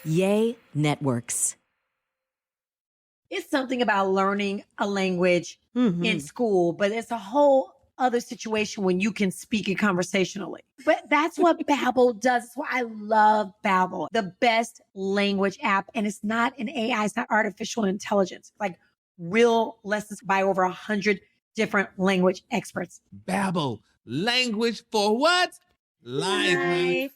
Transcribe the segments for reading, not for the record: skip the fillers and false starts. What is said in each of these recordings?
Yay Networks. It's something about learning a language in school, but it's a whole other situation when you can speak it conversationally. But that's what Babbel does. That's why I love Babbel, the best language app. And it's not an AI, it's not artificial intelligence. It's like real lessons by over 100 different language experts. Babbel, language for what? Life.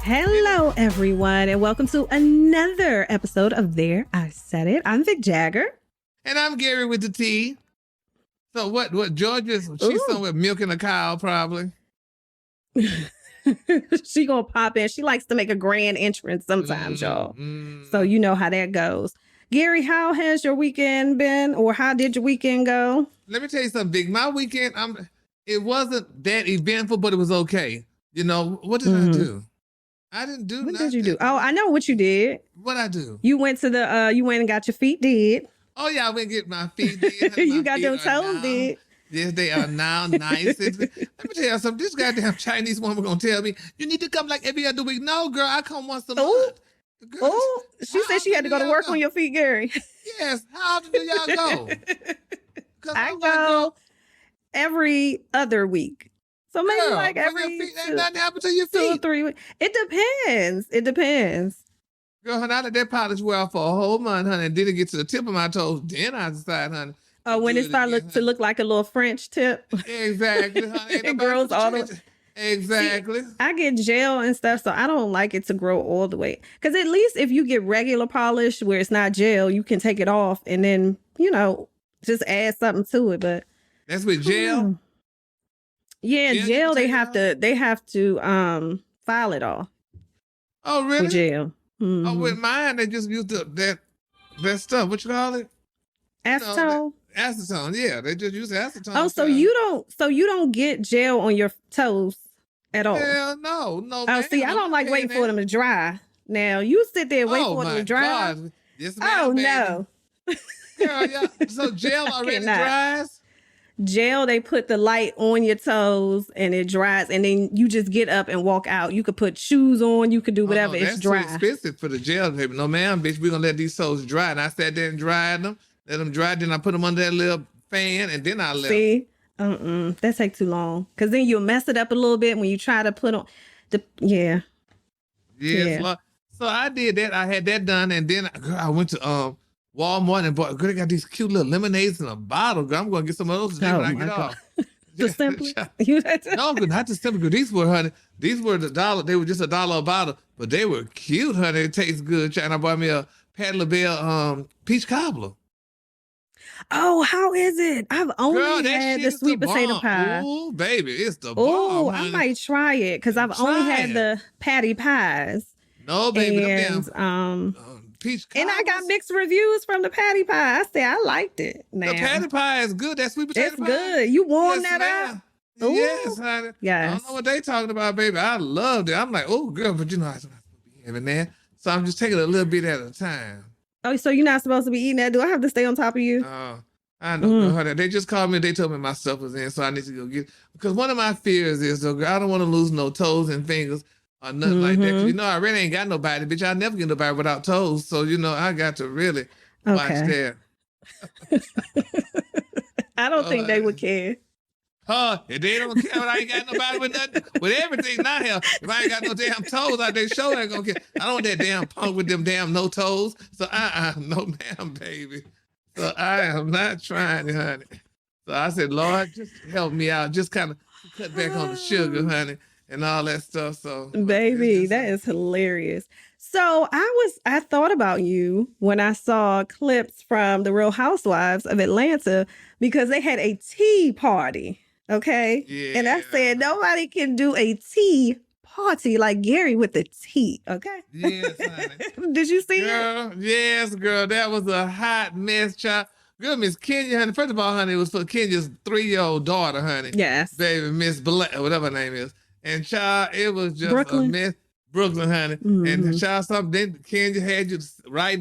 Hello, everyone, and welcome to another episode of There I Said It. I'm Vic Jagger. And I'm Gary with the T. So what Georgia's, she's somewhere milking a cow, probably. She gonna pop in. She likes to make a grand entrance sometimes, y'all. So you know how that goes. Gary, how has your weekend been, or how did your weekend go? Let me tell you something, Vic. My weekend, it wasn't that eventful, but it was okay. You know, what did I do? I didn't do nothing. What did you do? Oh, I know what you did. What I do? You went to the, you went and got your feet did. Oh, yeah, I went and get my feet did. You got them toes did. Yes, they are now nice. Let me tell you something. This goddamn Chinese woman gonna tell me, you need to come like every other week. No, girl, I come once a month. Oh, she said she had to go to work on your feet, Gary. Yes. How often do y'all go? I go every other week. So maybe like every ain't nothing happened to your feet. 2 or 3 weeks. It depends. It depends. Girl, honey, I let that polish wear off for a whole month, honey, and then it get to the tip of my toes. Then I decide, honey. Oh, when it starts to look like a little French tip. Exactly, honey. It grows all the way. Exactly. See, I get gel and stuff, so I don't like it to grow all the way. Because at least if you get regular polish where it's not gel, you can take it off and then, you know, just add something to it. But that's with gel? Yeah, gel they have to file it off. Oh, really? With gel. Mm-hmm. Oh, with mine they just used that stuff. What you call it? Acetone. Acetone, yeah. They just use acetone. Oh, so you don't get gel on your toes at all? Hell no. Oh, see, I don't like waiting for them to dry. Now you sit there and wait for them to dry. God. Yes, ma'am, no. Girl, yeah. So gel already dries? Gel, they put the light on your toes and it dries, and then you just get up and walk out. You could put shoes on, you could do whatever. It's dry. That's too expensive for the gel paper. No, ma'am, bitch, we're gonna let these toes dry. And I sat there and dried them, let them dry, then I put them under that little fan, and then I left. See, that take too long, because then you'll mess it up a little bit when you try to put on the Yes, yeah. So I did that. I had that done, and then I went to Walmart and bought. Girl, they got these cute little lemonades in a bottle. Girl, I'm gonna get some of those today when I get off. The Simply? No, not the Simply. These were, honey. These were $1. They were just $1 a bottle, but they were cute, honey. It tastes good. And I bought me a Patti LaBelle peach cobbler. Oh, how is it? I've only had the sweet potato pie. Oh, baby, it's the bomb. Oh, I might try it because I've only had the patty pies. No, baby, and peach cobblers. And I got mixed reviews from the patty pie. I said I liked it. Now, the patty pie is good. That sweet potato pie. It's good. You warm that up? Ooh. Yes, honey. Yes. I don't know what they talking about, baby. I loved it. I'm like, oh, girl, but you know, I'm supposed to be having that. So I'm just taking a little bit at a time. Oh, so you're not supposed to be eating that? Do I have to stay on top of you? I know, honey. They just called me. They told me my stuff was in, so I need to go get. Because one of my fears is, though, I don't want to lose no toes and fingers or nothing like that. 'Cause, you know, I really ain't got nobody, bitch. I never get nobody without toes. So you know, I got to really watch that. I don't think they would care. If they don't care, but I ain't got nobody with nothing, with everything not here. If I ain't got no damn toes out there, show ain't gonna care. I don't want that damn punk with them damn no toes. So no ma'am, baby. So I am not trying it, honey. So I said, Lord, just help me out. Just kind of cut back on the sugar, honey, and all that stuff. So baby, that is hilarious. So I thought about you when I saw clips from the Real Housewives of Atlanta, because they had a tea party. Okay. Yeah. And I said, nobody can do a tea party like Gary with the tea. Okay. Yes, honey. Did you see it? Yes, girl. That was a hot mess, child. Girl, Miss Kenya, honey. First of all, honey, it was for Kenya's 3-year-old daughter, honey. Yes. Baby, Miss whatever her name is. And child, it was just Brooklyn. a mess. Brooklyn, honey. Mm-hmm. And child, something, then Kenya had you write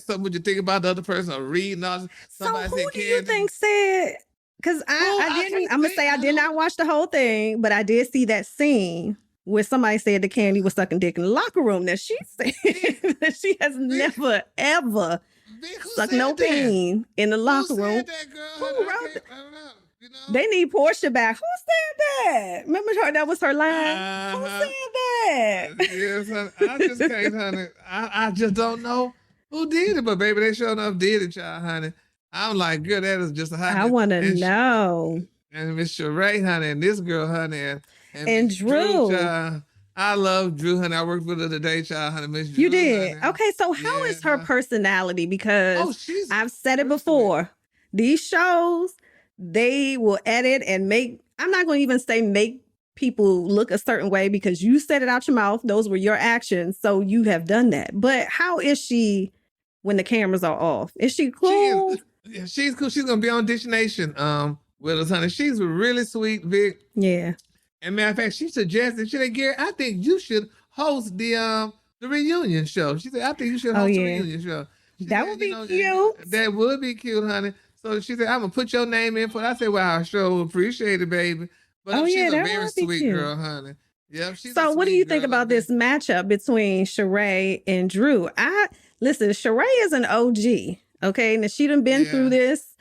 something what you think about the other person or reading all. So who do you think said Because Oh, I I didn't, can't I'm going to say- say I did not watch the whole thing, but I did see that scene where somebody said that Candy was sucking dick in the locker room. Now she said that she has never, ever Vic, who sucked said no that? peen in the locker Who room. said that, girl? Who Honey, wrote I don't know. You know? They need Portia back. Who said that? Remember her? That was her line. Who Uh-huh. said that? Yes, honey. I just can't, honey. I just don't know who did it, but baby, they sure enough did it, y'all, honey. I'm like, girl, that is just a honey. I want to And know. And Miss Sherri, honey, and this girl, honey, and And Miss Drew. child. I love Drew, honey. I worked with her today, child, honey. Miss Drew, You did. honey. Okay, so how is her Yeah. personality? Because Oh, she's I've said it personally- before. These shows, they will edit and make, I'm not going to even say make people look a certain way because you said it out your mouth. Those were your actions. So you have done that. But how is she when the cameras are off? Is she cool? Yeah, she's cool. She's gonna be on Dish Nation with us, honey. She's really sweet, Vic. Yeah. And matter of fact, she suggested, should I, Gary, I think you should host the reunion show. She said, I think you should host the reunion show. She That said, would be you know, cute. That would be cute, honey. So she said, I'm gonna put your name in for it. I said, well, I sure will appreciate it, baby. But Oh, she's yeah, a that very would be sweet cute. girl, honey. Yep. She's So a what do sweet you think girl, about this matchup between Sherri and Drew? Listen, Sherri is an OG. Okay. Now she done been through this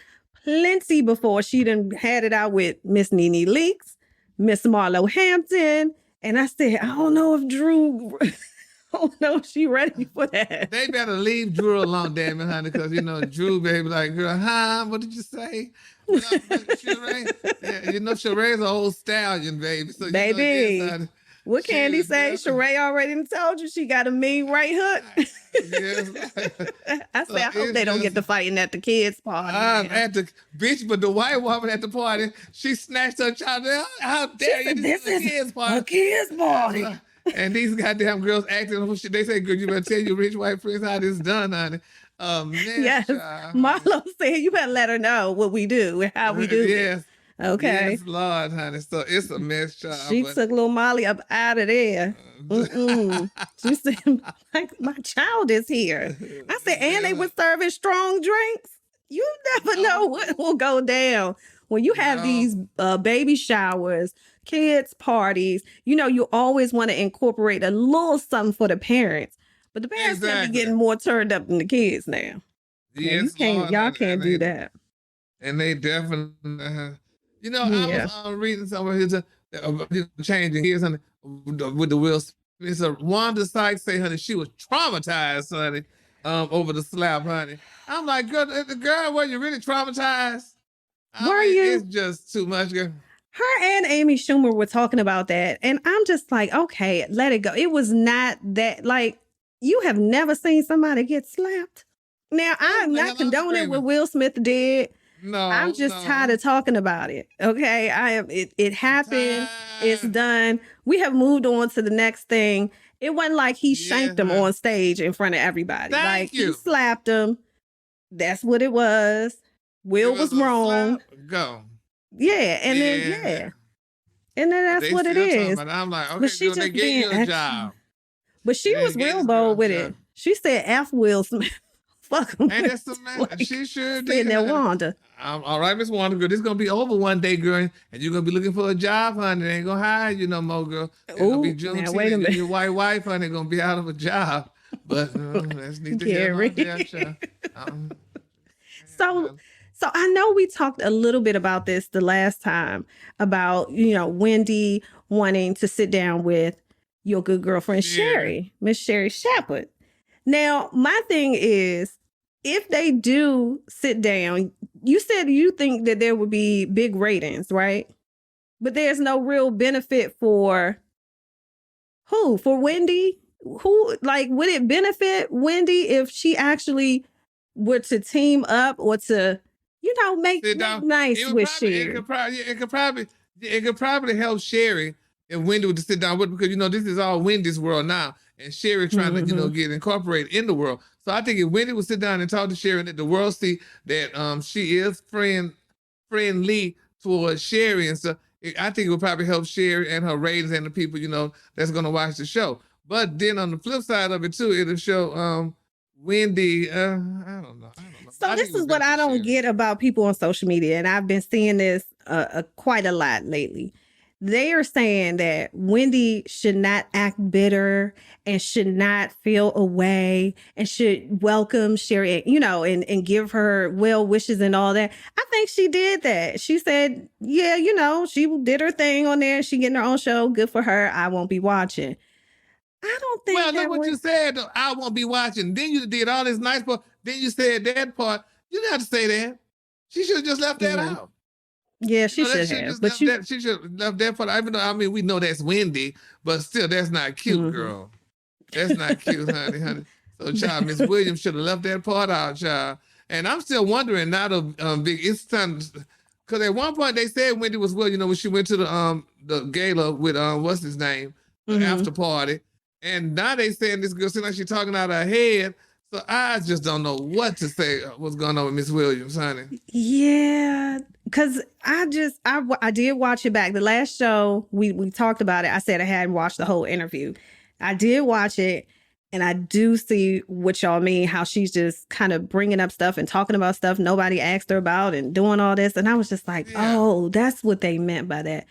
plenty before. She done had it out with Miss Nene Leakes, Miss Marlo Hampton. And I said, I don't know if Drew, I don't know if she ready for that. They better leave Drew alone, damn it, honey, because, you know, Drew, baby, like, girl, what did you say? Sherri, yeah, you know, Sherri's an old stallion, baby. So, Baby, you know, yes, honey. what She Candy is say? definitely- Sherri already done told you she got a mean right hook. Yes. I So said, I hope it's they don't get just- to fighting at the kids' party. man. At the bitch, but the white woman at the party, she snatched her child. How dare you? said, This is a kids party. kids' party. And these goddamn girls acting. They say, "Girl, you better tell your rich white friends how this done, honey." Man, Yes. child. Marlo said you better let her know what we do and how we do it. Yes. Okay. Yes, Lord, honey. So it's a mess, child. She but- took little Molly up out of there. Mm-mm. She said, my child is here. I said, and they were serving strong drinks. You never know what will go down. When you have No. these baby showers, kids' parties, you know, you always want to incorporate a little something for the parents. But the parents can't Exactly. be getting more turned up than the kids now. Yes, you can't, Lord, y'all and can't they- do that. And they definitely, you know, Yeah. I was reading somewhere here changing gears, honey, with the Will Smith. So Wanda Sykes say, honey, she was traumatized, honey, over the slap, honey. I'm like, girl, were you really traumatized? Were you? It's just too much, girl. Her and Amy Schumer were talking about that. And I'm just like, okay, let it go. It was not that, like, you have never seen somebody get slapped. Now, I'm the hell not I'm condoning screaming? what Will Smith did. No, I'm just no. tired of talking about it. Okay. It happened. It's Tired. done. We have moved on to the next thing. It wasn't like he shanked him Yeah. on stage in front of everybody. Thank like you. he slapped him. That's what it was. Will It was a wrong. slap. Go. Yeah. And then, yeah. And then that's They what it still talking is. about it. I'm like, okay, But she girl, they just gave being you a extra. job. But she They was gave real this girl bold a with job. it. She said F Will Smith. Fuck him. And that's the man. Like, She sure Said did. that honey. Wanda. All right, Miss Wanda, girl. This gonna be over one day, girl, and you're gonna be looking for a job, honey. They ain't gonna hire you no more, girl. It's gonna be Ooh, June. now, wait a minute. Your white wife, honey, gonna be out of a job. But that's neither here nor Gary. there, child. So I know we talked a little bit about this the last time about, you know, Wendy wanting to sit down with your good girlfriend, Sherri. Miss Sherri Shepherd. Now, my thing is, if they do sit down, you said you think that there would be big ratings, right? But there's no real benefit for who? For Wendy? Who, like, would it benefit Wendy if she actually were to team up or to, you know, make Sit down. nice It would with probably- Sherri? It could probably help Sherri if Wendy would to sit down with, because you know this is all Wendy's world now, and Sherri trying to get incorporated in the world. So I think if Wendy would sit down and talk to Sherri, and let the world see that she is friendly towards Sherri and stuff, I think it would probably help Sherri and her ratings and the people that's gonna watch the show. But then on the flip side of it too, it'll show Wendy, I don't know. So this is what I don't get about people on social media, and I've been seeing this quite a lot lately. They are saying that Wendy should not act bitter and should not feel away and should welcome Sherri, and give her well wishes and all that. I think she did that. She said, yeah, she did her thing on there. She getting her own show. Good for her. I won't be watching. I don't think. Well, look what you said. Though. I won't be watching. Then you did all this nice part. Then you said that part. You didn't have to say that. She should have just left that out. Yeah, she should have. But she should have left that part. Even though we know that's Wendy, but still, that's not cute, girl. That's not cute, honey. So, child, Miss Williams should have left that part out, child. And I'm still wondering now. It's time because at one point they said Wendy was when she went to the gala with what's his name, the after party, and now they saying this girl seems like she's talking out her head. So I just don't know what to say. What's going on with Miss Williams, honey? Yeah, because I did watch it back. The last show we talked about it. I said I hadn't watched the whole interview. I did watch it, and I do see what y'all mean. How she's just kind of bringing up stuff and talking about stuff nobody asked her about and doing all this. And I was just like, oh, that's what they meant by that.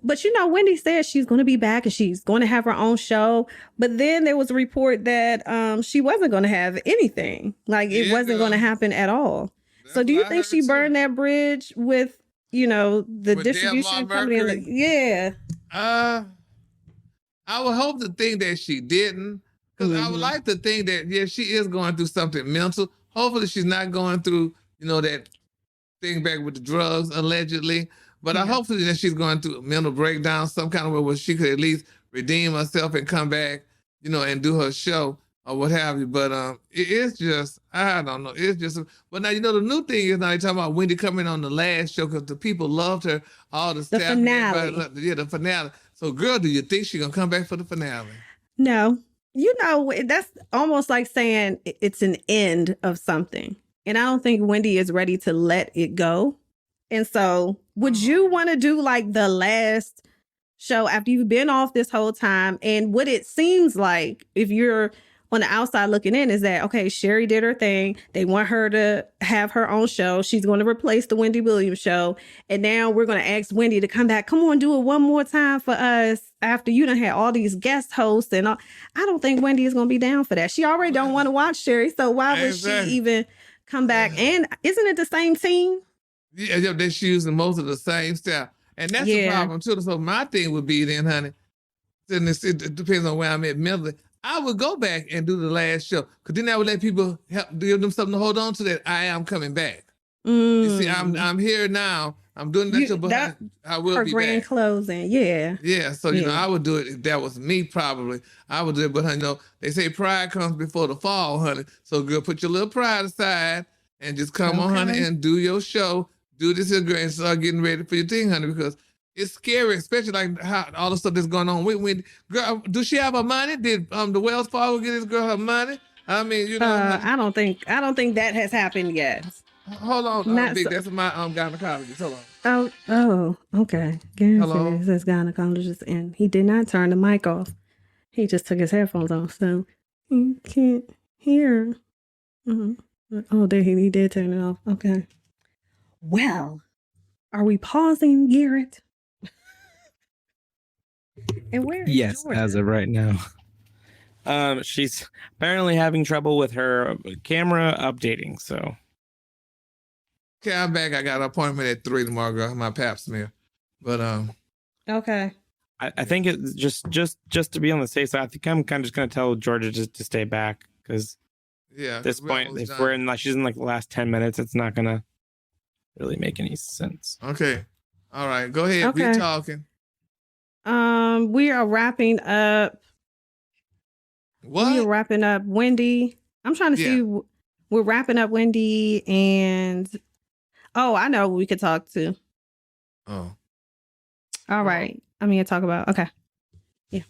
But Wendy said she's going to be back and she's going to have her own show. But then there was a report that she wasn't going to have anything. Like it wasn't going to happen at all. So do you think she burned that bridge with, the distribution company? Yeah. I would hope to think that she didn't. Because I would like to think that, she is going through something mental. Hopefully she's not going through, that thing back with the drugs, allegedly. But I hopefully that she's going through a mental breakdown, some kind of way where she could at least redeem herself and come back, and do her show or what have you. But it is just, I don't know. It's just, but now, the new thing is now they're talking about Wendy coming on the last show because the people loved her, all the staff. The finale. The finale. So, girl, do you think she's going to come back for the finale? No. That's almost like saying it's an end of something. And I don't think Wendy is ready to let it go. And so would you want to do like the last show after you've been off this whole time? And what it seems like, if you're on the outside looking in, is that, okay, Sherri did her thing. They want her to have her own show. She's going to replace the Wendy Williams show. And now we're going to ask Wendy to come back. Come on, do it one more time for us after you done had all these guest hosts. And all. I don't think Wendy is going to be down for that. She already don't want to watch Sherri. So why would she even come back? And isn't it the same team? Yeah, they're using most of the same stuff. And that's the problem, too. So my thing would be then, honey, then it depends on where I'm at mentally. I would go back and do the last show. Because then I would let people give them something to hold on to that I am coming back. You see, I'm here now. I'm doing that show, but I will be grand back. Closing, yeah. Yeah, so, I would do it if that was me, probably. I would do it, but, honey, they say pride comes before the fall, honey. So, girl, put your little pride aside and just come on, honey, and do your show. Do this here, girl, and start getting ready for your thing, honey, because it's scary, especially like how all the stuff that's going on with girl. Do she have her money? Did the Wells Fargo get this girl her money? I mean, I don't think that has happened yet. Hold on, Big. That's my gynecologist. Hold on. Oh, okay. Hello, says gynecologist, and he did not turn the mic off. He just took his headphones off, so he can't hear. Oh, there he did turn it off. Okay. Well, are we pausing, Garrett? And where is Georgia? As of right now. She's apparently having trouble with her camera updating, so. Okay, I'm back. I got an appointment at 3 tomorrow, girl. My pap smear. But okay. I think it's just to be on the safe side, I think I'm kind of just gonna tell Georgia just to stay back, because at this point, if she's in like the last 10 minutes, it's not gonna really make any sense. Okay. All right. Go ahead. Okay. Be talking. We are wrapping up. What? We are wrapping up Wendy. I'm trying to see. We're wrapping up Wendy and. Oh, I know who we could talk to. Oh. All right. I'm going to talk about. Okay. Yeah.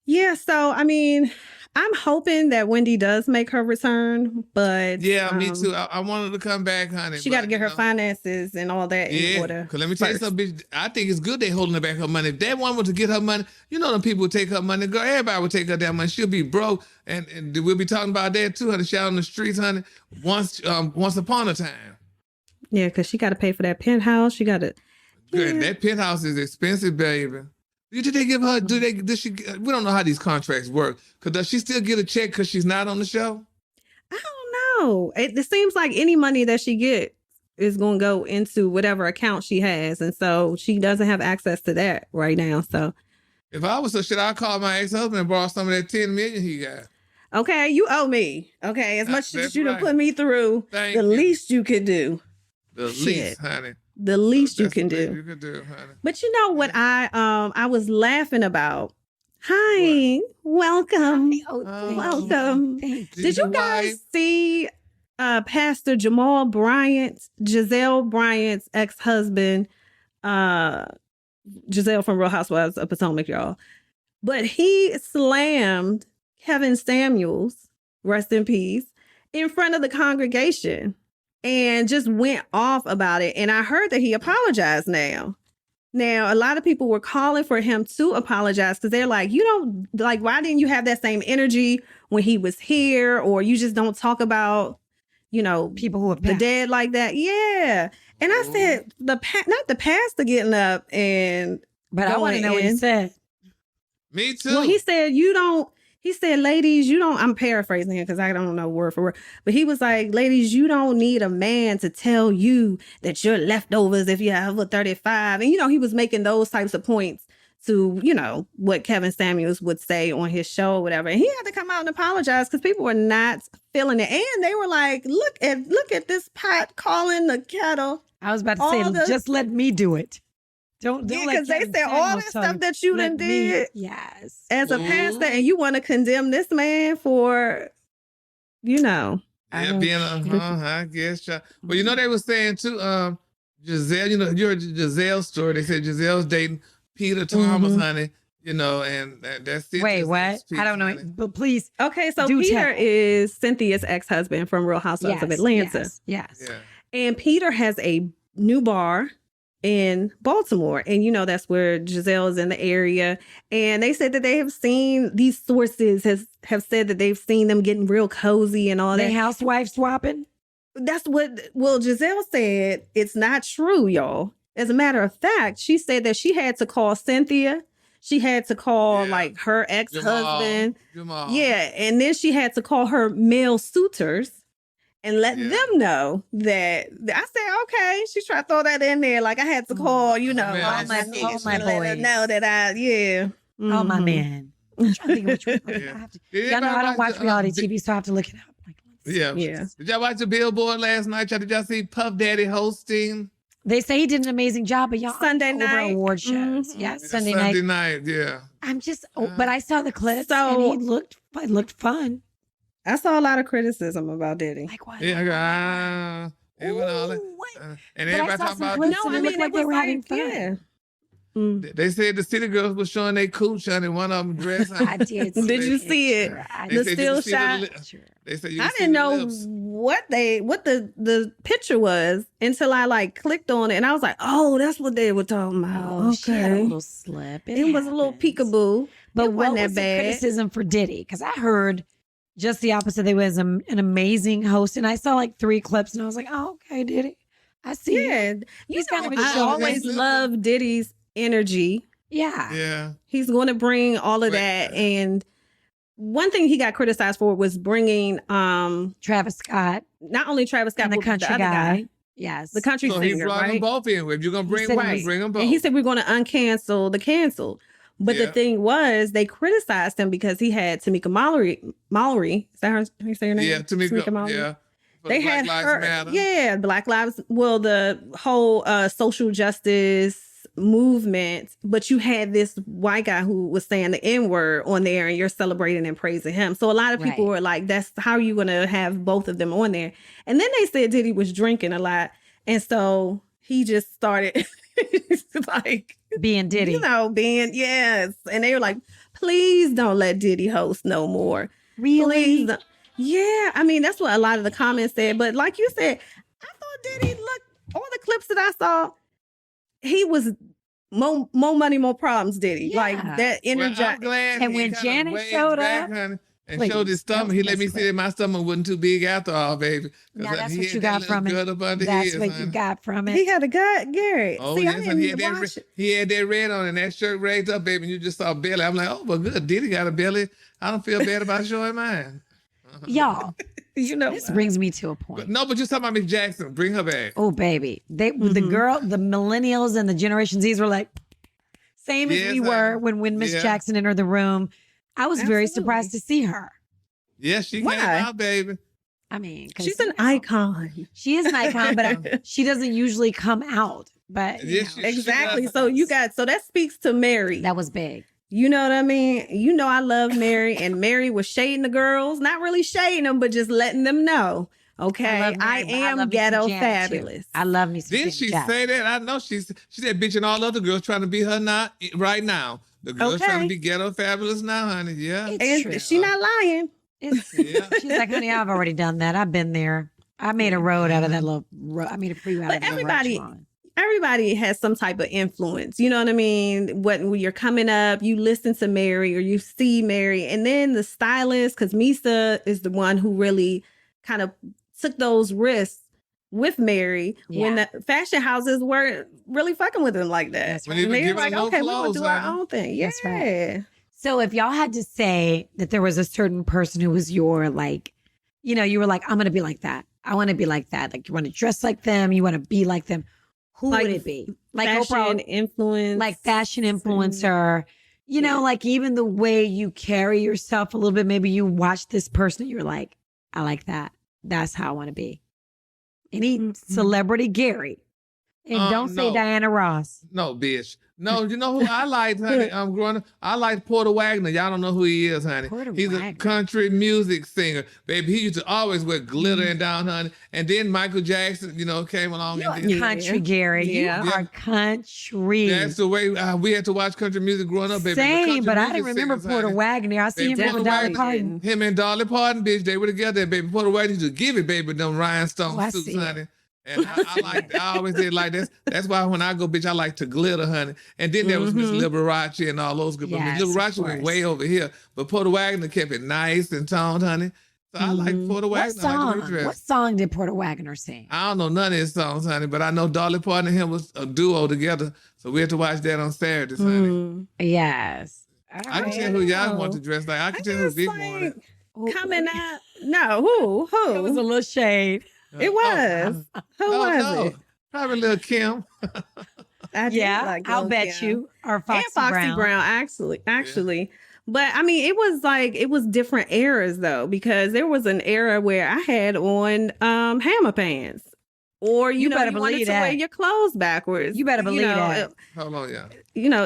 Yeah, so I mean, I'm hoping that Wendy does make her return, but yeah, me too. I wanted to come back, honey. She got to get her finances and all that in order. Because let me tell you something, bitch. I think it's good they holding her back her money. If that one was to get her money, you know them people would take her money. Girl, everybody would take her that money. She'll be broke, and we'll be talking about that too, honey. Shout on the streets, honey. Once upon a time. Yeah, because she got to pay for that penthouse. She got to. Good. That penthouse is expensive, baby. Did they give her? Does she? We don't know how these contracts work. Cause does she still get a check because she's not on the show? I don't know. It seems like any money that she gets is going to go into whatever account she has, and so she doesn't have access to that right now. So, if I was so shit, I'd call my ex-husband and borrow some of that $10 million he got. Okay, you owe me. Okay, as much as you done put me through, the least you could do. The least, honey. The least you can do. You can do, honey. But you know what I was laughing about? Hi, welcome. Welcome. Did you guys see Pastor Giselle Bryant's ex-husband, Giselle from Real Housewives of Potomac, y'all? But he slammed Kevin Samuels, rest in peace, in front of the congregation. And just went off about it. And I heard that he apologized now. Now, a lot of people were calling for him to apologize because they're like, why didn't you have that same energy when he was here? Or you just don't talk about, people who have the dead like that. Yeah. And I said, not the pastor getting up and. But I want to know what he said. Me too. Well, he said, he said, ladies, I'm paraphrasing him because I don't know word for word, but he was like, ladies, you don't need a man to tell you that you're leftovers if you have a 35. And, he was making those types of points to, what Kevin Samuels would say on his show or whatever. And he had to come out and apologize because people were not feeling it. And they were like, look at this pot calling the kettle. I was about to say, just let me do it. Don't because they said all that stuff that you done did. Yes. As a pastor, and you want to condemn this man for, Yeah, being I guess. Well, they were saying too, Giselle, you heard Giselle's story. They said Giselle's dating Peter Thomas, honey. And that's it. Wait, what? I don't know. Honey. But please. Okay, so Peter is Cynthia's ex-husband from Real Housewives of Atlanta. Yes. Yeah. And Peter has a new bar in Baltimore. And, that's where Giselle is in the area. And they said that they have seen, these sources have said that they've seen them getting real cozy and all that. They housewife swapping? That's what Giselle said. It's not true, y'all. As a matter of fact, she said that she had to call Cynthia. She had to call her ex-husband. Jamal. Yeah. And then she had to call her male suitors and let them know that. I said, okay, she's trying to throw that in there. Like I had to call, all my boys. Let her know that Oh, my man. I'm trying to think which one. Y'all know I don't watch reality TV, so I have to look it up. Yeah. Did y'all watch the Billboard last night? Did y'all see Puff Daddy hosting? They say he did an amazing job, but y'all Sunday night award shows. Mm-hmm. Yeah, Sunday night. Yeah. I'm just, but I saw the clips and he looked fun. I saw a lot of criticism about Diddy. Like what? Yeah, and everybody talking about. No, I mean like they were having fun. Yeah. They said the city girls were showing their cooch, and one of them dressed. I did. Did you see it? The still shot. They said I didn't know what the picture was until I clicked on it, and I was like, "Oh, that's what they were talking about." Oh, okay. She had a little slip. It was a little peekaboo, but it wasn't what was that bad. The criticism for Diddy? Because I heard just the opposite. They was an amazing host, and I saw 3 clips, and I was like, "Oh, okay, Diddy, I see." Yeah, he's kind of. I always love Diddy's energy. Yeah. He's going to bring all of that. And one thing he got criticized for was bringing Travis Scott. Not only Travis Scott, and the country guy. Yes. The country singer, he brought them both in. If you're going to bring one, bring them both. And he said we're going to uncancel the canceled. But the thing was, they criticized him because he had Tamika Mallory. Is that how you say her name? Yeah, Tamika Mallory. Yeah. They had her. Yeah, Black Lives. Well, the whole social justice movement, but you had this white guy who was saying the N-word on there and you're celebrating and praising him. So a lot of people were like, that's how you going to have both of them on there. And then they said Diddy was drinking a lot. And so he just started being Diddy. yes. And they were like, please don't let Diddy host no more. Really? Yeah. I mean, that's what a lot of the comments said. But like you said, I thought Diddy, look, all the clips that I saw, he was more money, more problems, Diddy. Yeah. Like that Well, I'm glad And he when kinda Janet waved showed back, up, honey, and Please, showed his that stomach. was He the let me best see that my stomach wasn't too big after all, baby. 'Cause, now honey, that's he what had you that got little from gut it. up under That's his, what honey. you got from it. he had a gut, Gary. Oh, See, yes, I honey. He didn't had, watch it. he had that red on and that shirt raised up, baby, and you just saw belly. I'm like, oh, well, good. Diddy got a belly. I don't feel bad about showing mine. Y'all, You know, this brings me to a point. But no, but you're talking about Miss Jackson. Bring her back. Oh, baby. The millennials and the Generation Zs were like, same as Yes, we were honey. when Miss Yeah. Jackson entered the room. I was very Absolutely. surprised to see her. Yes, she Why? came out, baby. I mean, 'cause, she's an you know, icon. She is an icon, but she doesn't usually come out. But you Yes, know, she- Exactly. does. So that speaks to Mary. that was big. You know what I mean? You know I love Mary, and Mary was shading the girls, not really shading them, but just letting them know, okay, love I Mary, but I am love me some ghetto Janet, too. fabulous. I love me some Didn't Janet she Jackson. say that? I know she said bitch and all other girls trying to be her right now. The girls Okay. trying to be ghetto fabulous now, honey. Yeah. It's And true. she not lying. Yeah. She's like, honey, I've already done that. I've been there. I made a road out of that little road. I made a freeway out But of that everybody- road. Everybody has some type of influence. You know what I mean? When you're coming up, you listen to Mary or you see Mary, and then the stylist, because Misa is the one who really kind of took those risks with Mary when the fashion houses weren't really fucking with them like that. That's When right. they And were they were giving like, them no okay, we're gonna clothes, do our honey. own thing. That's Yeah. right. So if y'all had to say that there was a certain person who was your like, you know, you were like, I'm gonna be like that. I want to be like that. Like you want to dress like them. You want to be like them. Who Like would it be? Like Fashion Oprah, influence. like fashion influencer. You know, Yeah. like even the way you carry yourself a little bit. Maybe you watch this person and you're like, I like that. That's how I want to be. Any celebrity, Gary. And don't say no. Diana Ross. No, bitch. No, you know who I liked, honey? I'm growing up. I liked Porter Wagner. Y'all don't know who he is, honey. Porter He's a Wagner. country music singer. Baby, he used to always wear glitter Mm-hmm. and down, honey. And then Michael Jackson, came along. You're and then, country, Gary. Yeah. You are country. that's the way we had to watch country music growing up, baby. The Same, country but I music didn't remember singers, Porter honey. Wagner. I see him Baby, with Porter Dolly Wagner, Parton. him and Dolly Parton, bitch, they were together, baby. Porter Wagner used to give it, baby, them rhinestone Oh, I suits, see it. honey. And I always did like this. That's why when I go, bitch, I like to glitter, honey. And then there was Miss Liberace and all those good. But Yes, Miss of Liberace went course. way over here. But Porter Wagner kept it nice and toned, honey. So I like Porter What Wagner. I like the way he song? dressed. What song did Porter Wagner sing? I don't know none of his songs, honey, but I know Dolly Parton and him was a duo together. So we had to watch that on Saturdays, honey. Yes. I can tell who y'all want to dress like. I can tell who just Vic like wanted. coming out. No, who? It was a little shade. It was. Who was it? Probably little Kim. I did Yeah, like I'll Lil' bet Kim. you. Or Foxy, And Foxy Brown, actually. But I mean, it was different eras though, because there was an era where I had on hammer pants. Or You better you wanted believe to wear that. your clothes backwards. You better believe that. Hold on, yeah.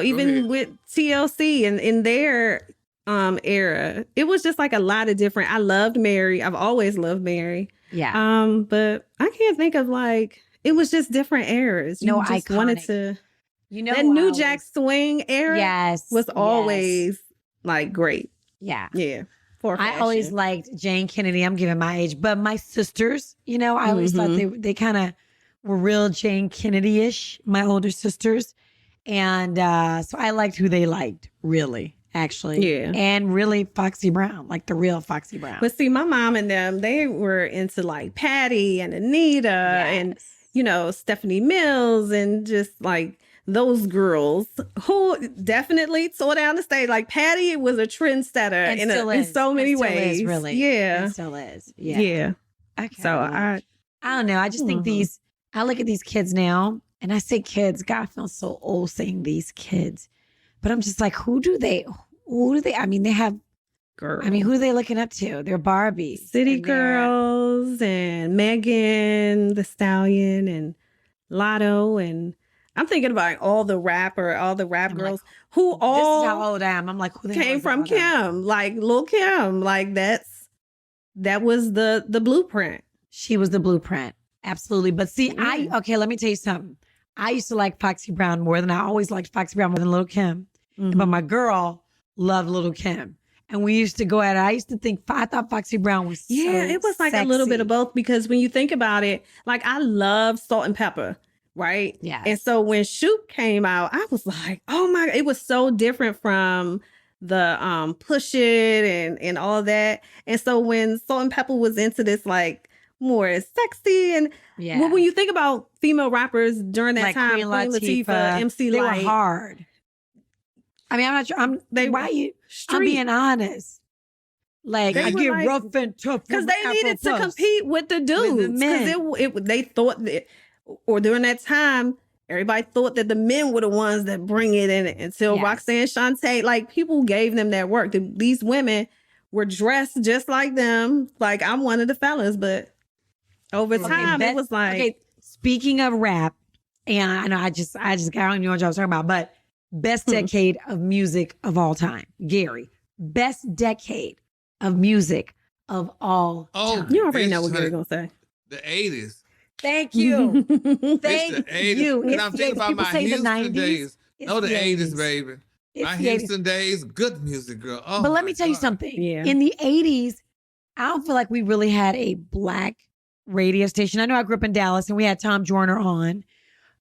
Even ahead. with TLC and in their era, it was just like a lot of different. I loved Mary. I've always loved Mary. Yeah. But I can't think of like it was just different eras. You No, just wanted iconic. to You know that who I New always- Jack Swing era Yes. was yes. always like great. Yeah. Yeah. For I always fashion. liked Jane Kennedy. I'm giving my age, but my sisters, I always thought they kind of were real Jane Kennedy-ish, my older sisters. And so I liked who they liked, really, actually. Yeah. And really Foxy Brown, like the real Foxy Brown. But see, my mom and them, they were into like Patty and Anita and Stephanie Mills and just like those girls who definitely tore down the stage. Like Patty was a trendsetter And in still is. so many And still ways. is, really. Yeah. It still is. Yeah. Yeah. Okay. So I don't know. I just think I look at these kids now and I say kids, God, I feel so old saying these kids, but I'm just like, who do they, I mean, they have, girl. I mean, who are they looking up to? They're Barbies. City and they're- Girls and Megan the Stallion and Lotto and I'm thinking about all the rap I'm girls like, who This all is how old I am. I'm like, who the hell came is from that old I am? Kim, like Lil' Kim, like that was the blueprint. She was the blueprint. Absolutely. But see, okay, let me tell you something. I used to like Foxy Brown more than I always liked Foxy Brown more than Lil' Kim. But my girl loved Little Kim. And we used to go at it. I used to think, I thought Foxy Brown was so it was like sexy. a little bit of both, because when you think about it, like I love Salt and Pepper, right? Yeah. And so when Shoot came out, I was like, oh my, it was so different from the Push It and all that. And so when Salt and Pepper was into this like more sexy, and well, when you think about female rappers during that like time, Queen Latifah, MC they Lyte, were hard. I mean, I'm not sure. Why are you? street. I'm being honest. Like They I were get like- rough and tough because they Afro needed to puffs. compete with the dudes. Because they thought that, or during that time, everybody thought that the men were the ones that bring it in until Yes. Roxanne Shante, like people gave them that work. These women were dressed just like them. Like I'm one of the fellas, but over time it was like. Okay, speaking of rap, and I know I just got on your job talking about, but best decade of music of all time, Gary. Best decade of music of all time. You already know what Gary's gonna say. The 80s. Thank you. It's Thank the 80s. you. And I'm thinking about people my say the Houston 90s. days. No, the 80s, baby. It's My the 80s. Houston days, good music, girl. Oh, But let my me tell you God. something. Yeah. In the 80s, I don't feel like we really had a black radio station. I know I grew up in Dallas and we had Tom Joyner on,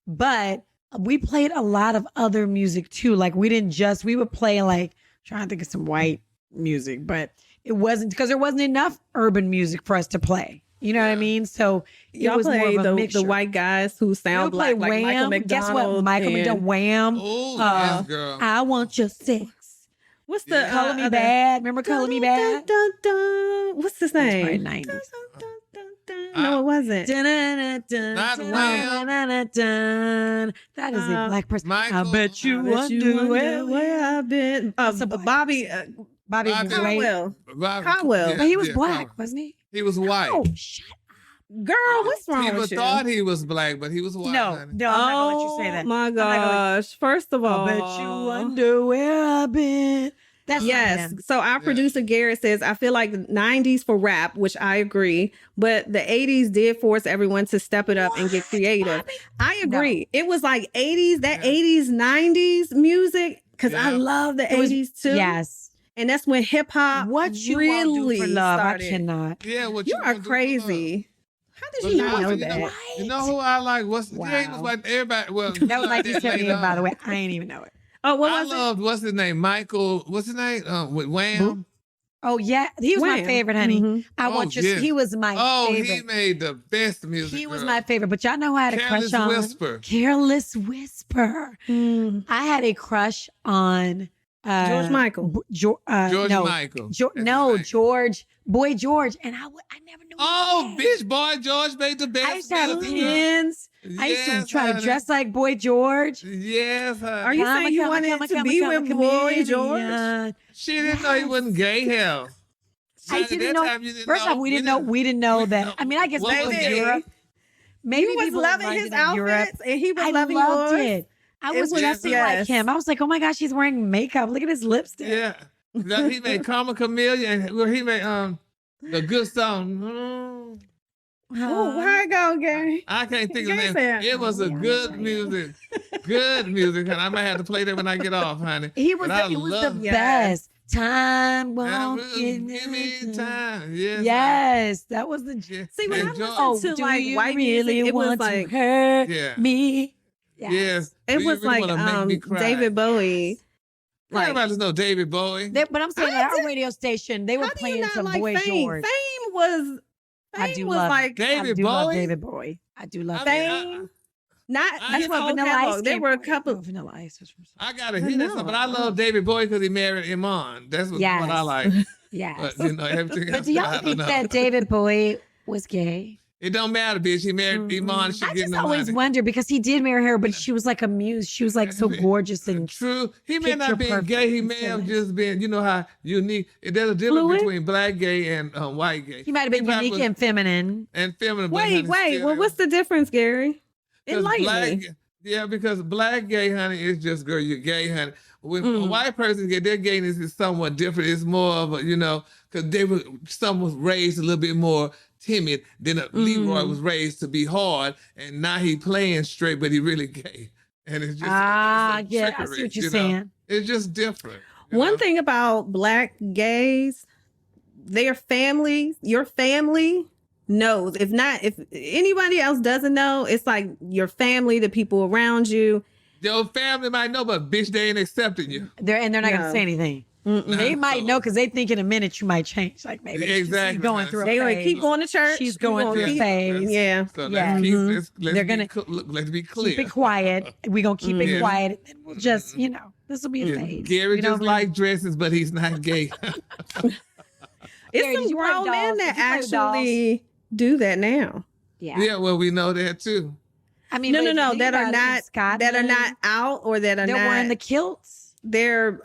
but we played a lot of other music too. Like we would play like, trying to think of some white music, but it wasn't, because there wasn't enough urban music for us to play. You know what I mean? So it was more play of a the mixture. white guys who sound We'll play black, like Michael Wham. McDonald. Guess what? Michael McDonald, Wham. Oh, yes, girl. I want your sex. What's the Color Me Bad. Remember Color Me Bad? What's his That's name? probably 90s. No, it wasn't. Not Wham. That is a black person. Michael, I bet you I bet you wonder wonder where I've been. That's a black Bobby Bobby was great. Caldwell. Robert- Caldwell. yeah, But he was yeah, black, Caldwell. wasn't he? He was white. Oh, shut Girl, what's wrong People with you? thought he was black, but he was white. No, honey. no, I'm not going to let you say that. Oh my I'm not gonna gosh. First of all, I bet you wonder where I've been. That's not yes. him. So our producer Garrett says, I feel like the 90s for rap, which I agree, but the 80s did force everyone to step it up and get creative. I agree. It was like 80s, that 80s, 90s music, because I love the 80s too. Yes. And that's when hip hop What you really won't do for love, started. I cannot. Yeah, what You you are gonna do for crazy. How did love? you But not know you that? You know who I like? Wow. He was like everybody. Well, That was 1978, by the way. I ain't even know it. Oh, what I was it? loved what's his name? Michael. What's his name? With Wham. Oh, yeah. He was my Wham. favorite, honey. Mhm. I Oh, want your. yeah. He was my Oh, favorite. he made the best music. He was girl. my favorite. But y'all know who I had a Careless crush on? Whisper. Careless Whisper. Mm. I had a crush on George Michael. George no, Michael. Jo- That's no, his name. George, boy George, and I never knew. Oh, his name. bitch, boy, George made the best. I used to have music, girl. pins. I used to Yes, try to honey. dress like Boy George. Yes, honey. Are you saying you wanted to be with Boy George? Comedian. She didn't know he wasn't gay. Hell, I At didn't that know. time, you didn't First off, we didn't know that. I mean, I guess What maybe was in gay? Europe. Maybe You was people loving liked his it in Europe. outfits, and he was I loving loved yours. it. I It was was dressing yes. like him. I was like, oh my gosh, he's wearing makeup. Look at his lipstick. Yeah, That he made Karma Chameleon, and well, he made the good song. Oh, how it go, Gary? I can't think of Gary the said, name. It was a good music, and I might have to play that when I get off, honey. He was. But I It was the love it. best. Time And won't give give me time. Yes. Yes, that was the. Yeah. See, when And I George- listened to do like you white really music, it was want like to hurt Yeah. me? Yes. it Do you was really like wanna make me cry? David Bowie. Like, Everybody know David Bowie. But I'm saying at our radio station, they were how do you playing not some like Boy Fame? George. Fame was. I do was love like I David do love Bowie? David Bowie. I do love I Fame. mean, Fame. Not I- That's his what whole Vanilla catalog. Ice There came were a from. couple. Oh, Vanilla Ice was from. I gotta hear this know. one, but I love David Bowie because he married Iman. That's what Yes. I like. Yes. But you know everything. But else, do y'all I don't think know. that David Bowie was gay? It don't matter, bitch. He married Iman. She I getting just the always money. wonder because he did marry her, but she was like a muse. She was like so gorgeous and True. He may not picture been gay. He perfect may have and just been, you know how unique. There's a difference Fluid? between black gay and white gay. he might have been probably unique was- and feminine. and feminine. but Wait, honey, wait. still Well, there. what's the difference, Gary? 'Cause Enlighten me. Yeah, because black gay, honey, is just, girl, you're gay, honey. When a white person gay, their gayness is somewhat different. It's more of a, because some was raised a little bit more timid than Leroy was raised to be hard, and now he playing straight, but he really gay. And it's just Yeah, I see trickery, what you're you know? saying. It's just different. One thing about Black gays, their families, your family knows. If anybody else doesn't know, it's like your family, the people around you. Your family might know, but bitch, they ain't accepting you. They're not going to say anything. They might know because they think in a minute you might change. Like maybe she's going through a phase. They keep going to church. She's going through a phase. Yeah. So let's be clear. Keep it quiet. We're going to keep it quiet. And we'll just, this will be a phase. Gary just like dresses, but he's not gay. It's some grown men that actually do that now. Yeah, well, we know that too. I mean, no, that are not out or that are not. They're wearing the kilts. They're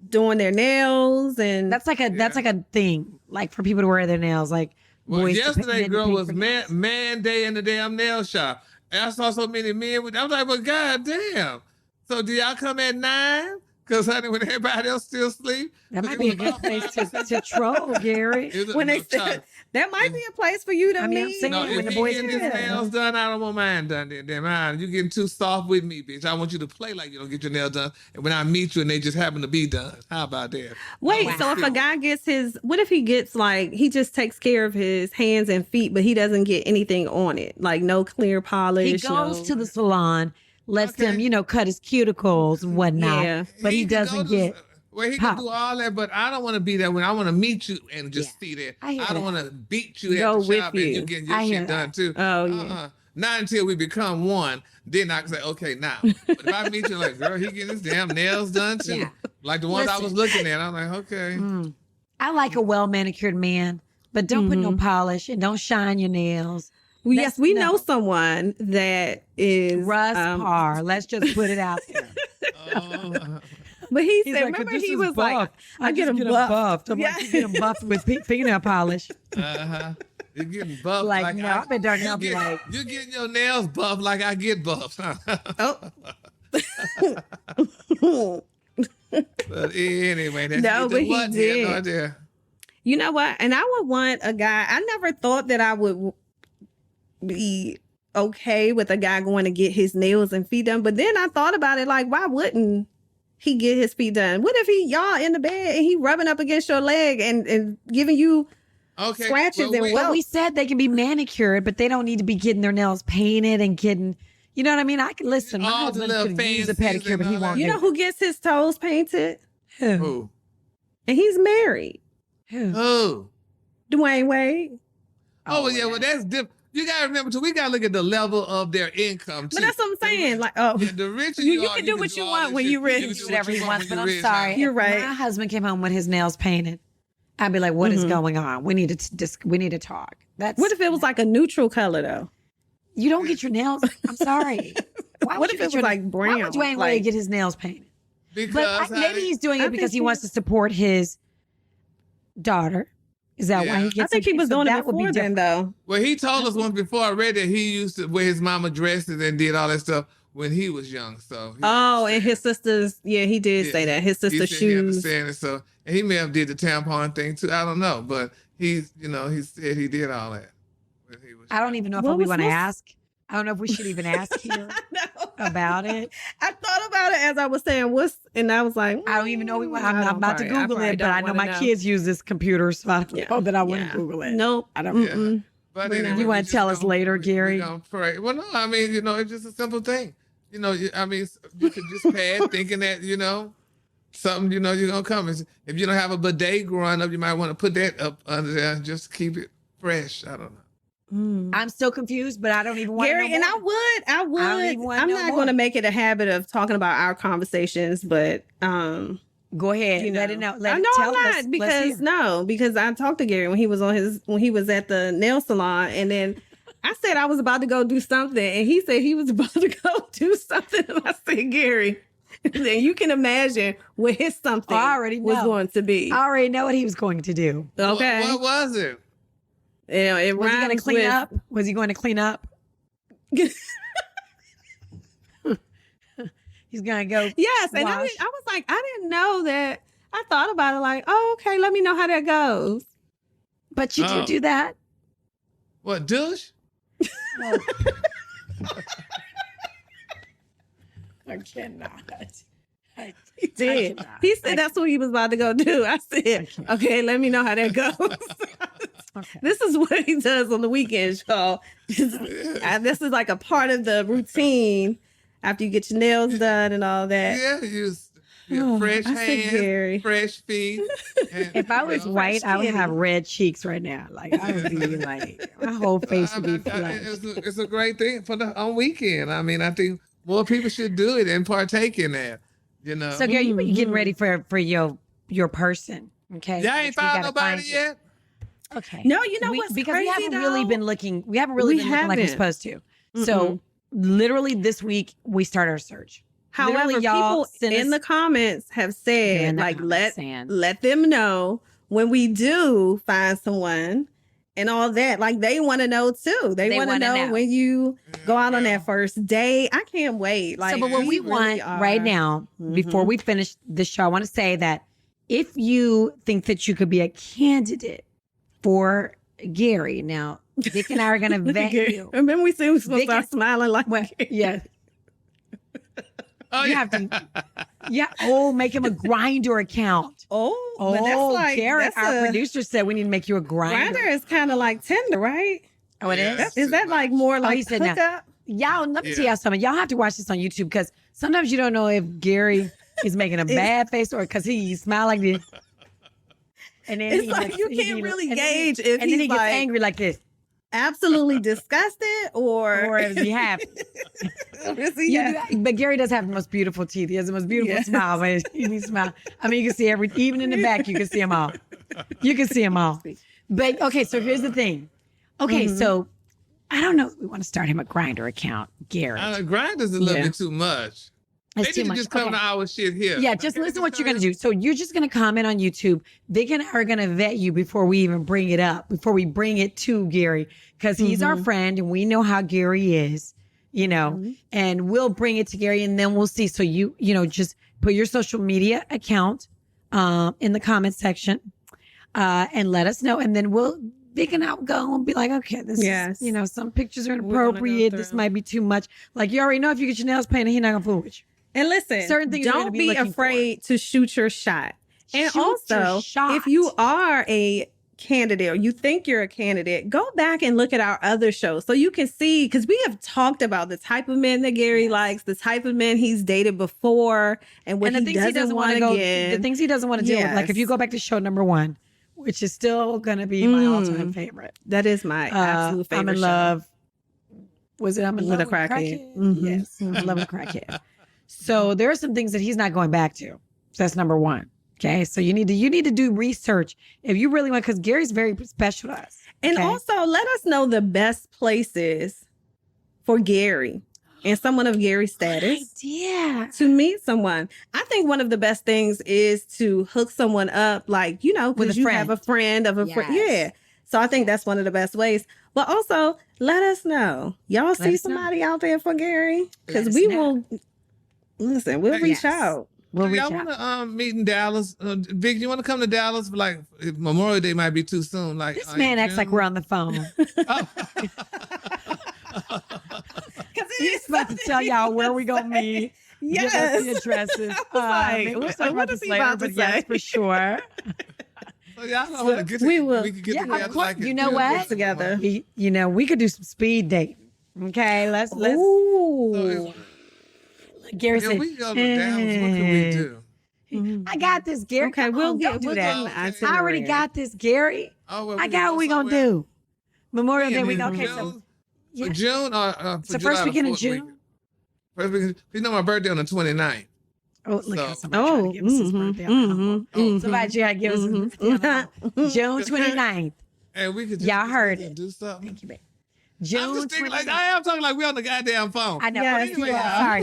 doing their nails, and that's like a thing, like for people to wear their nails. Like, yesterday, girl, was man day in the damn nail shop. And I saw so many men. I was like, well, goddamn. So do y'all come at 9? Because, honey, when everybody else still sleep. That might be a good place to troll, Gary. When they said, that might be a place for you to meet. If the boys getting his nails done, I don't want mine done. Then you getting too soft with me, bitch. I want you to play like you don't get your nails done. And when I meet you and they just happen to be done. How about that? Wait, so if a guy gets what if he gets he just takes care of his hands and feet, but he doesn't get anything on it? Like no clear polish? He goes to the salon. Lets him, cut his cuticles and whatnot. But he doesn't get. Well, he can do all that, but I don't want to be there when I want to meet you and just see that. I don't want to beat you at the shop and you getting your shit done too. Oh, yeah. Not until we become one. Then I can say, okay, now. But if I meet you like, girl, he getting his damn nails done too. Yeah. Like the ones I was looking at. I'm like, okay. I like a well-manicured man, but don't put no polish and don't shine your nails. Well, yes, we know someone that is Russ Parr. Let's just put it out there. But he's said, like, remember he was buff. Like, I get him buffed. I'm like, you get him buffed with fingernail polish. You're getting buffed. Like no, I've been done. You're getting your nails buffed like I get buffed. But anyway, that's but he did. You know what? And I would want a guy. I never thought that I would be okay with a guy going to get his nails and feet done. But then I thought about it, like, why wouldn't he get his feet done? What if y'all in the bed and he rubbing up against your leg and giving you scratches and well, we said they can be manicured, but they don't need to be getting their nails painted and getting, you know what I mean? I can listen. My husband could use a pedicure, but he won't. You know who gets his toes painted? Who? And he's married. Who? Dwayne Wade. Oh, yeah, well, that's different. You gotta remember too. We gotta look at the level of their income too. But that's what I'm saying. The richer you can do what you want when you're rich. You can do whatever you want. But I'm sorry, you're right. My husband came home with his nails painted. I'd be like, "What is going on? We need to talk." What if it was like a neutral color though? You don't get your nails. I'm sorry. What if it was like brown? Why would Dwayne Wade get his nails painted? Because maybe he's doing it because he wants to support his daughter. Is that why he gets? I think he was doing it before then, though. Well, he told us once before I read that he used to wear his mama dresses and did all that stuff when he was young. So. And his sisters, he did say that his sister's shoes. He understand it, so and he may have did the tampon thing too. I don't know, but he said he did all that. When he was I don't even know if we want to ask. I don't know if we should even ask here about it. I thought about it as I was saying, and I was like, I don't even know. I'm about to Google it, but I know my kids use this computer, so I don't know that I wouldn't Google it. Nope. I don't. Yeah. But anyway, you want to tell us later, Gary? Pray. Well, no, I mean, it's just a simple thing. I mean, you could just pad thinking that, something, you're going to come. If you don't have a bidet growing up, you might want to put that up under there just to keep it fresh. I don't know. I'm still confused, but I don't even want Gary, to know more. I would. I'm not going to make it a habit of talking about our conversations, but go ahead. Let it know. I'm not because I talked to Gary when he was at the nail salon, and then I said I was about to go do something, and he said he was about to go do something, and I said, Gary, then you can imagine what his something was going to be. I already know what he was going to do. Okay, what was it? Was he going to clean up? Was he going to clean up? He's going to go. Yes. And I was like, I didn't know that. I thought about it like, oh, okay, let me know how that goes. But you do that? What, douche? I cannot. He did. He said that's what he was about to go do. I said, okay, let me know how that goes. Okay. This is what he does on the weekends, y'all. And this is like a part of the routine after you get your nails done and all that. Yeah, fresh hands, fresh feet. And, if I was white, I would have red cheeks right now. Like I would be like, my whole face would be flushed. It's a great thing for on weekend. I mean, I think more people should do it and partake in that. You know. So, Gary, you getting ready for your person? Okay. Y'all ain't found nobody yet. Okay. No, you know what's because crazy, we haven't really been looking. We haven't really been looking like we're supposed to. Mm-mm. So, literally this week we start our search. However, people in the comments have said, like, let them know when we do find someone and all that. Like, they want to know too. They want to know when you go out on that first date. I can't wait. Like, so, but what we want right now, before we finish this show, I want to say that if you think that you could be a candidate for Gary, now Vic and I are going to vet you. And then we see we're supposed to start smiling like, yeah. Oh, you have to, make him a Grinder account. But that's like, Garrett, our producer said we need to make you a Grinder. Grinder is kind of like Tinder, right? Oh, it is? Is that like more like he said hookup? Y'all, let me tell y'all something. Y'all have to watch this on YouTube because sometimes you don't know if Gary is making a bad face or because he smile like this. And then it's like you can't really gauge if he gets angry like this. Absolutely disgusted or is he happy? But Gary does have the most beautiful teeth. He has the most beautiful smile. He smile. I mean, you can see even in the back, you can see them all. You can see them all. But okay, so here's the thing. Okay, so I don't know if we want to start him a Grinder account, Gary. Grinder's a little bit too much. They need to just come to our shit here. Yeah, just listen to what you're going to do. So you're just going to comment on YouTube. They are going to vet you before we even bring it up, before we bring it to Gary, because he's our friend and we know how Gary is, and we'll bring it to Gary and then we'll see. So just put your social media account in the comment section and let us know. And then Vic and I'll go and be like, okay, this is, some pictures are inappropriate. This might be too much. Like, you already know if you get your nails painted, he's not going to fool with you. And listen, certain things don't be afraid to shoot your shot. And also, if you are a candidate or you think you're a candidate, go back and look at our other shows so you can see, because we have talked about the type of men that Gary likes, the type of men he's dated before, and what he doesn't want to get. The things he doesn't want to deal with. Like if you go back to show number 1, which is still going to be my all-time favorite. That is my absolute favorite. I'm in love. Was it I'm in love with a crackhead? Yes, I'm in love with a crackhead. So there are some things that he's not going back to. So that's number 1. Okay. So you need to do research if you really want, because Gary's very special to us. And also let us know the best places for Gary and someone of Gary's status to meet someone. I think one of the best things is to hook someone up, like, because you have a friend of a friend. Yeah. So I think that's one of the best ways. But also let us know. Y'all see somebody out there for Gary? Because we will. Listen, we'll reach out. Y'all want to meet in Dallas? Vic, you want to come to Dallas? Like Memorial Day might be too soon. Like this man acts like we're on the phone. He's about to tell y'all where we gonna meet. Yes, give us the addresses. We'll talk about this later, but yes, for sure. So y'all want to get together? We could get together. Of course. You know what? Together. We could do some speed dating. Okay, let's. Ooh. Gary said, we go to Dallas. What can we do? I got this, Gary. Okay, we'll do that. I already got this, Gary. I got what we gonna do. Memorial Day, we go. Okay, so June or so first weekend of June. First weekend. You know my birthday on the 29th. Oh, look at somebody trying to give us his birthday. Somebody trying to give us his birthday. June 29th. And we could y'all heard it. Do something. Thank you, babe. June 29th. I am talking like we on the goddamn phone. I know. Yes, anyway, sorry.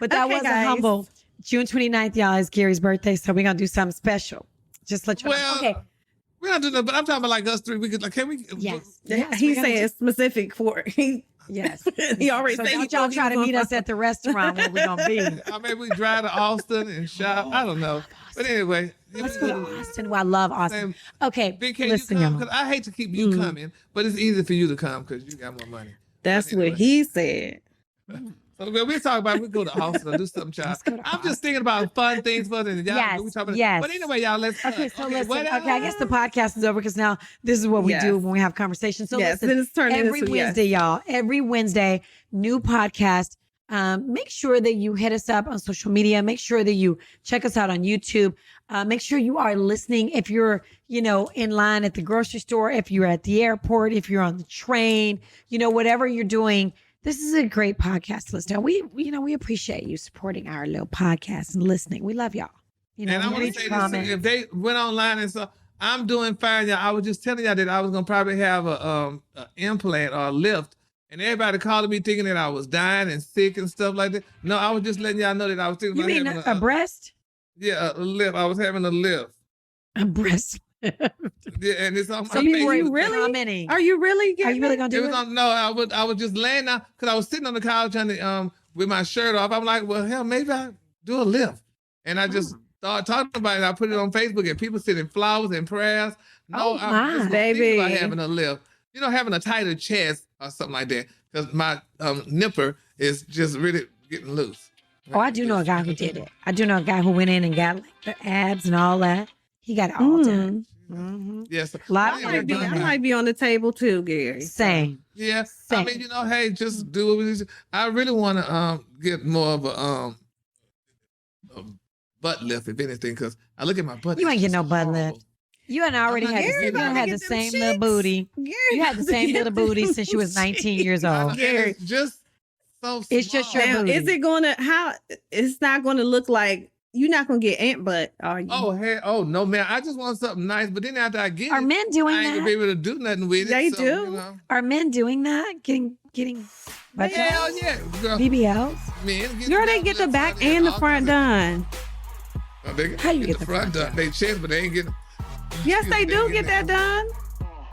That was a humble. June 29th, y'all, is Gary's birthday, so we're gonna do something special. Just let you know. Okay. We're not doing that, but I'm talking about like us 3. We could can we? Yes. He's saying specific for. Yes. He already said don't y'all try to meet us at the restaurant where we're gonna be. Maybe we drive to Austin and shop. I don't know. But anyway. Let's go to Austin. Well, I love Austin. Okay. Big, listen, you come? Because I hate to keep you coming, but it's easy for you to come because you got more money. That's what he said. So we'll talk about it. We'll go to Austin or do something, child. I'm just thinking about fun things for them. Yes. But anyway, y'all, let's listen. Okay, I guess the podcast is over because now this is what we do when we have conversations. So listen, then it's turning every into, Wednesday, y'all. Every Wednesday, new podcast. Make sure that you hit us up on social media. Make sure that you check us out on YouTube. Make sure you are listening if you're, in line at the grocery store, if you're at the airport, if you're on the train, whatever you're doing. This is a great podcast listener. We appreciate you supporting our little podcast and listening. We love y'all. And I want to say this, if they went online and so I'm doing fine, y'all. I was just telling y'all that I was gonna probably have a implant or a lift, and everybody calling me thinking that I was dying and sick and stuff like that. No, I was just letting y'all know that I was thinking about having a breast? Yeah, a lift. I was having a lift. A breast. Yeah, and it's on my face. Are you really gonna do it? No, I was just laying down because I was sitting on the couch with my shirt off. I'm like, well, hell, maybe I do a lift. And I just started talking about it. I put it on Facebook and people sending flowers and prayers. No, I'm just thinking about having a lift. Having a tighter chest or something like that. Because my nipper is just really getting loose. Oh, I do know a guy who did it. I do know a guy who went in and got like the abs and all that. He got it all done. Mm-hmm. Yes. I might be on the table too, Gary. Same. Yeah. Same. I mean, hey, just do it. I really want to get more of a butt lift, if anything, because I look at my butt. You ain't get no butt lift. You had already had the same little booty. You had the same little booty since you was 19 years old. Gary, it's just so small. It's just your booty. Is it it's not gonna look like you're not gonna get ant butt, are you? Oh no, man. I just want something nice, but then after I get Are men doing I ain't that? gonna be able to do nothing with it. They do. Are men doing that? Getting butt hell yeah, girl. BBLs? Men Girl, they get the back and the front done. How you get the front done? They chest, but they ain't getting. Yes, they do get that done.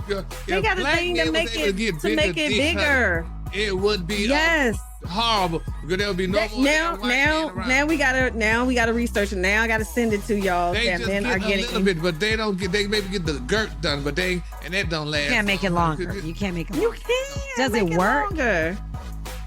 Girl, they got a thing to make it bigger. It would be horrible because there would be no more. Now we gotta research it. Now I gotta send it to y'all. They just get a little bit, but they don't get. They maybe get the girt done, but and that don't last. You can't make it longer. You can't make it longer. You can. Does it work? Longer.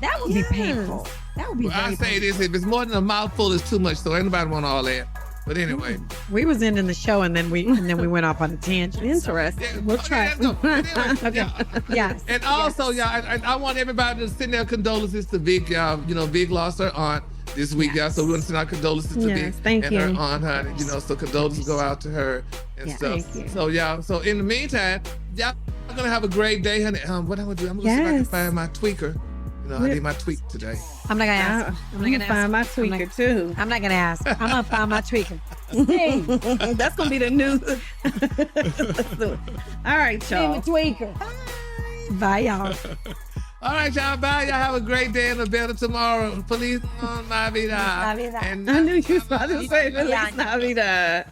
That would be painful. That would be. I say this: if it's more than a mouthful, it's too much. So anybody want all that. But anyway, we was ending the show and then we went off on a tangent. Interesting. We'll try. Okay. Yes. And also, y'all, I want everybody to send their condolences to Vic. Y'all, Vic lost her aunt this week, y'all. So we want to send our condolences to Vic and her aunt, honey. So condolences go out to her and stuff. Thank you. So y'all. So in the meantime, y'all are gonna have a great day, honey. What I'm gonna do? I'm gonna see if I can find my tweaker. I need my tweak today. I'm not gonna ask. I'm not gonna find my tweaker too. I'm not gonna ask. I'm gonna find my tweaker. That's gonna be the new. All right, y'all. Name a tweaker. Bye, y'all. All right, y'all. Bye. Y'all have a great day and a better tomorrow. Feliz Navidad. Navidad. And I knew you was about to say Feliz Navidad.